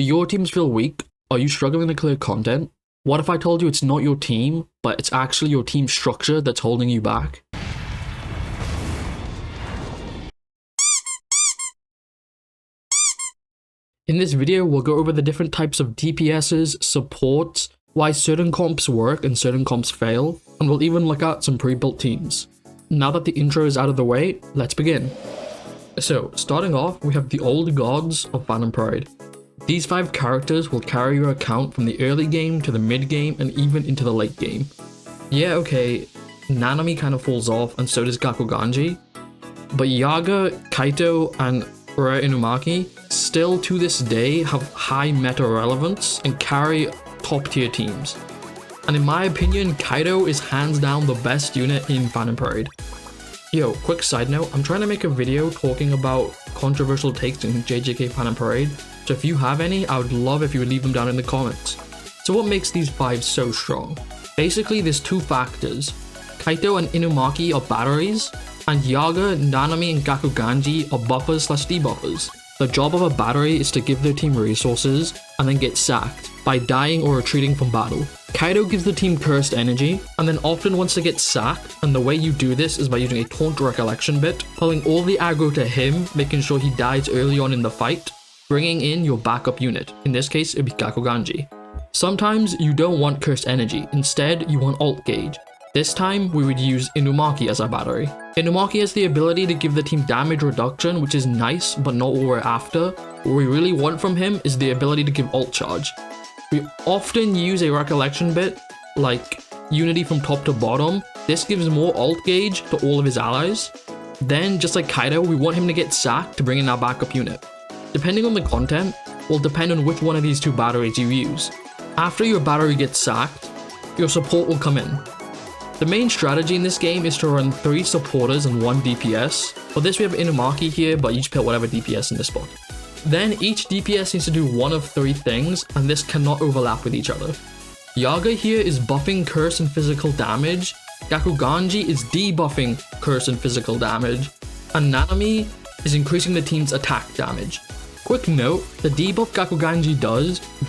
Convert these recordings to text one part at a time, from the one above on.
Do your teams feel weak? Are you struggling to clear content? What if I told you it's not your team, but it's actually your team structure that's holding you back? In this video, we'll go over the different types of DPSs, supports, why certain comps work and certain comps fail, and we'll even look at some pre-built teams. Now that the intro is out of the way, let's begin. So, starting off, we have the old gods of Phantom Parade. These 5 characters will carry your account from the early game to the mid game and even into the late game. Yeah, okay, Nanami kind of falls off and so does Gakuganji, but Yaga, Kaito, and Ura Inumaki still to this day have high meta relevance and carry top tier teams. And in my opinion, Kaito is hands down the best unit in Phantom Parade. Yo, quick side note, I'm trying to make a video talking about controversial takes in JJK Phantom Parade, so if you have any, I would love if you would leave them down in the comments. So what makes these 5 so strong? Basically, there's 2 factors. Kaito and Inumaki are batteries, and Yaga, Nanami, and Gakuganji are buffers / debuffers. The job of a battery is to give their team resources and then get sacked by dying or retreating from battle. Kaito gives the team cursed energy, and then often wants to get sacked, and the way you do this is by using a taunt recollection bit, pulling all the aggro to him, making sure he dies early on in the fight, bringing in your backup unit. In this case, it'd be Gakuganji. Sometimes you don't want cursed energy, instead you want alt gauge. This time, we would use Inumaki as our battery. Inumaki has the ability to give the team damage reduction, which is nice, but not what we're after. What we really want from him is the ability to give ult charge. We often use a recollection bit, like Unity from top to bottom. This gives more ult gauge to all of his allies. Then, just like Kaito, we want him to get sacked to bring in our backup unit. Depending on the content, will depend on which one of these 2 batteries you use. After your battery gets sacked, your support will come in. The main strategy in this game is to run 3 supporters and 1 DPS. For this we have Inumaki here, but you just pick whatever DPS in this spot. Then each DPS needs to do one of 3 things, and this cannot overlap with each other. Yaga here is buffing curse and physical damage, Gakuganji is debuffing curse and physical damage, and Nanami is increasing the team's attack damage. Quick note, the debuff Gakuganji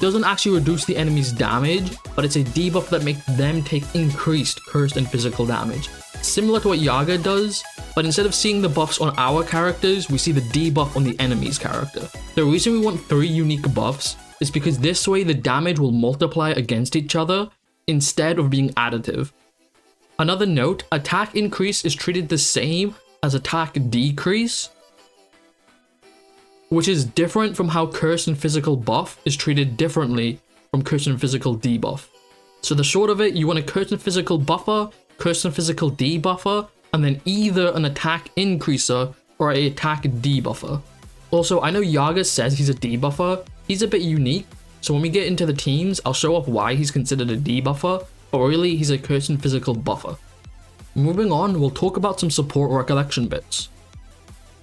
doesn't actually reduce the enemy's damage, but it's a debuff that makes them take increased cursed and physical damage. Similar to what Yaga does, but instead of seeing the buffs on our characters, we see the debuff on the enemy's character. The reason we want 3 unique buffs is because this way the damage will multiply against each other instead of being additive. Another note, attack increase is treated the same as attack decrease, which is different from how curse and physical buff is treated differently from curse and physical debuff. So the short of it, you want a curse and physical buffer, curse and physical debuffer, and then either an attack increaser or an attack debuffer. Also, I know Yaga says he's a debuffer. He's a bit unique, so when we get into the teams, I'll show off why he's considered a debuffer, but really he's a curse and physical buffer. Moving on, we'll talk about some support recollection bits.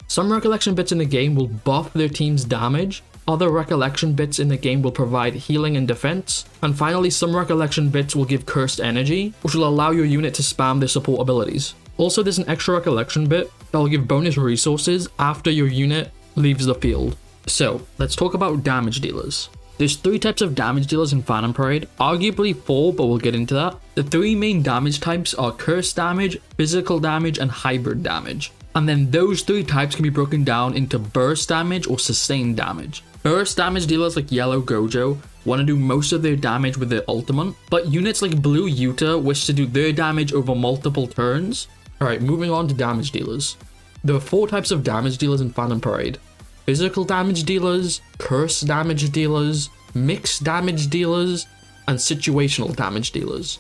Some recollection bits in the game will buff their team's damage, other recollection bits in the game will provide healing and defense, and finally some recollection bits will give cursed energy, which will allow your unit to spam their support abilities. Also, there's an extra recollection bit that will give bonus resources after your unit leaves the field. So, let's talk about damage dealers. There's 3 types of damage dealers in Phantom Parade, arguably 4, but we'll get into that. The 3 main damage types are curse damage, physical damage, and hybrid damage. And then those 3 types can be broken down into burst damage or sustained damage. Burst damage dealers like Yellow Gojo want to do most of their damage with their ultimate, but units like Blue Yuta wish to do their damage over multiple turns. Alright, moving on to damage dealers. There are 4 types of damage dealers in Phantom Parade. Physical damage dealers, curse damage dealers, mixed damage dealers, and situational damage dealers.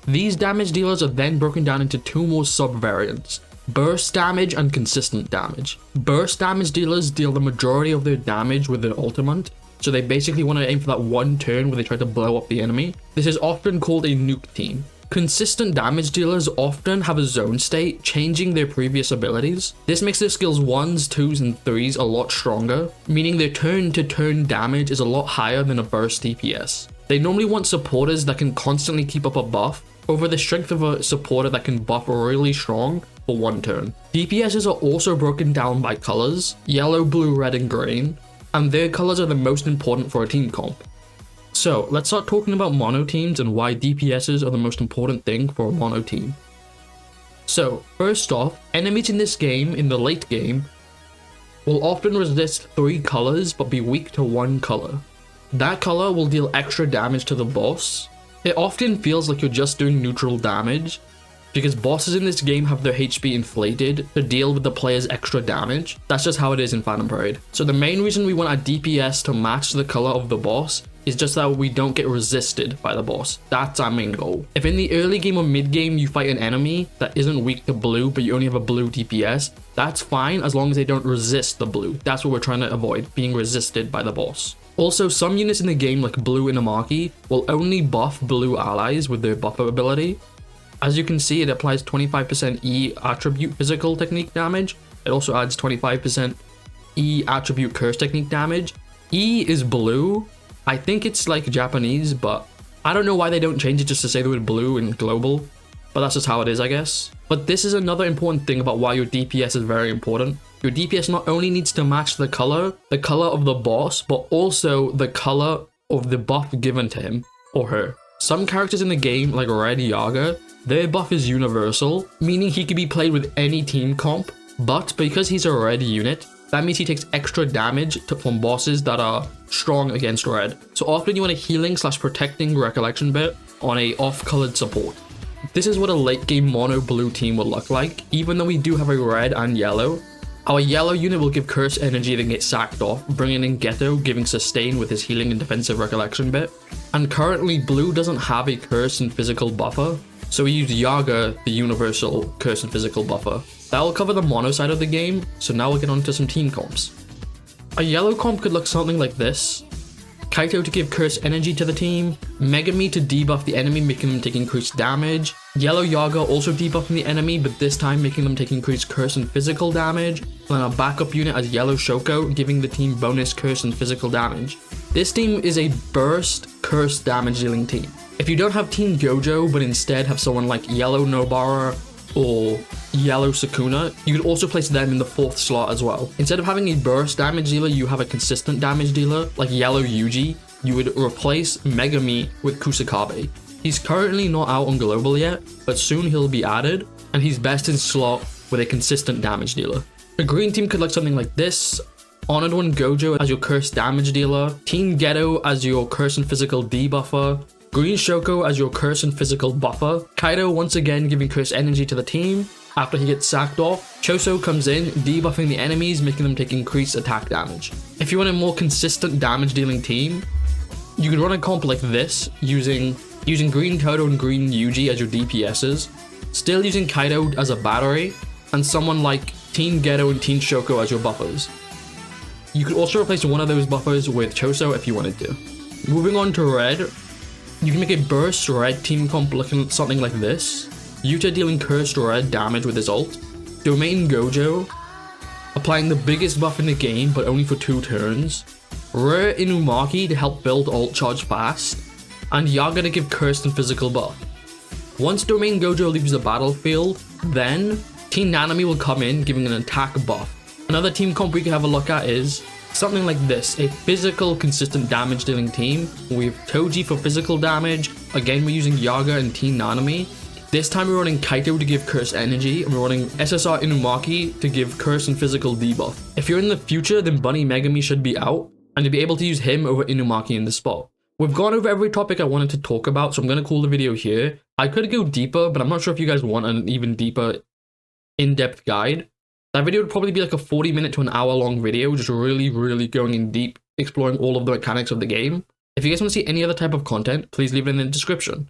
These damage dealers are then broken down into 2 more sub-variants. Burst damage and consistent damage. Burst damage dealers deal the majority of their damage with their ultimate, so they basically want to aim for that 1 turn where they try to blow up the enemy. This is often called a nuke team. Consistent damage dealers often have a zone state, changing their previous abilities. This makes their skills 1s, 2s, and 3s a lot stronger, meaning their turn-to-turn damage is a lot higher than a burst DPS. They normally want supporters that can constantly keep up a buff, over the strength of a supporter that can buff really strong for 1 turn. DPSs are also broken down by colors: yellow, blue, red, and green. and their colors are the most important for a team comp. So let's start talking about mono teams and why DPSs are the most important thing for a mono team. So first off, enemies in this game, in the late game, will often resist 3 colors but be weak to 1 color. That color will deal extra damage to the boss. It often feels like you're just doing neutral damage, because bosses in this game have their HP inflated to deal with the player's extra damage. That's just how it is in Phantom Parade. So the main reason we want our DPS to match the color of the boss is just that we don't get resisted by the boss. That's our main goal. If in the early game or mid game you fight an enemy that isn't weak to blue but you only have a blue DPS, that's fine as long as they don't resist the blue. That's what we're trying to avoid, being resisted by the boss. Also, some units in the game like blue Inumaki will only buff blue allies with their buffer ability. As you can see, it applies 25% E attribute physical technique damage. It also adds 25% E attribute curse technique damage. E is blue. I think it's like Japanese, but I don't know why they don't change it just to say the word blue in global. But that's just how it is, I guess. But this is another important thing about why your DPS is very important. Your DPS not only needs to match the color of the boss, but also the color of the buff given to him or her. Some characters in the game, like Red Yaga, their buff is universal, meaning he can be played with any team comp, but because he's a red unit, that means he takes extra damage from bosses that are strong against red. So often you want a healing / protecting recollection bit on a off-colored support. This is what a late game mono blue team will look like. Even though we do have a red and yellow, our yellow unit will give curse energy then get sacked off, bringing in Ghetto, giving sustain with his healing and defensive recollection bit. And currently blue doesn't have a curse and physical buffer, so we use Yaga, the universal curse and physical buffer. That will cover the mono side of the game, so now we'll get on to some team comps. A yellow comp could look something like this. Kaito to give curse energy to the team, Megami to debuff the enemy making them take increased damage, Yellow Yaga also debuffing the enemy but this time making them take increased curse and physical damage, and a backup unit as Yellow Shoko giving the team bonus curse and physical damage. This team is a burst curse damage dealing team. If you don't have Team Gojo but instead have someone like Yellow Nobara or Yellow Sukuna, you could also place them in the 4th slot as well. Instead of having a burst damage dealer, you have a consistent damage dealer like Yellow Yuji. You would replace Megami with Kusakabe. He's currently not out on global yet, but soon he'll be added, and he's best in slot with a consistent damage dealer. The green team could look something like this. Honored One Gojo as your curse damage dealer, Team Ghetto as your curse and physical debuffer, Green Shoko as your curse and physical buffer, Kaido once again giving curse energy to the team. After he gets sacked off, Choso comes in, debuffing the enemies, making them take increased attack damage. If you want a more consistent damage dealing team, you could run a comp like this, using Green Kaido and Green Yuji as your DPSs, still using Kaido as a battery, and someone like Team Ghetto and Team Shoko as your buffers. You could also replace one of those buffers with Choso if you wanted to. Moving on to red, you can make a burst red team comp looking something like this. Yuta dealing cursed red damage with his ult. Domain Gojo applying the biggest buff in the game but only for 2 turns. Rare Inumaki to help build ult charge fast. And Yaga to give cursed and physical buff. Once Domain Gojo leaves the battlefield, then Team Nanami will come in giving an attack buff. Another team comp we can have a look at is something like this, a physical consistent damage dealing team. We have Toji for physical damage, again we're using Yaga and Team Nanami. This time we're running Kaito to give curse energy, and we're running SSR Inumaki to give curse and physical debuff. If you're in the future, then Bunny Megami should be out, and you'll be able to use him over Inumaki in this spot. We've gone over every topic I wanted to talk about, so I'm going to call the video here. I could go deeper, but I'm not sure if you guys want an even deeper, in-depth guide. That video would probably be like a 40-minute to an hour-long video, just really going in deep, exploring all of the mechanics of the game. If you guys want to see any other type of content, please leave it in the description.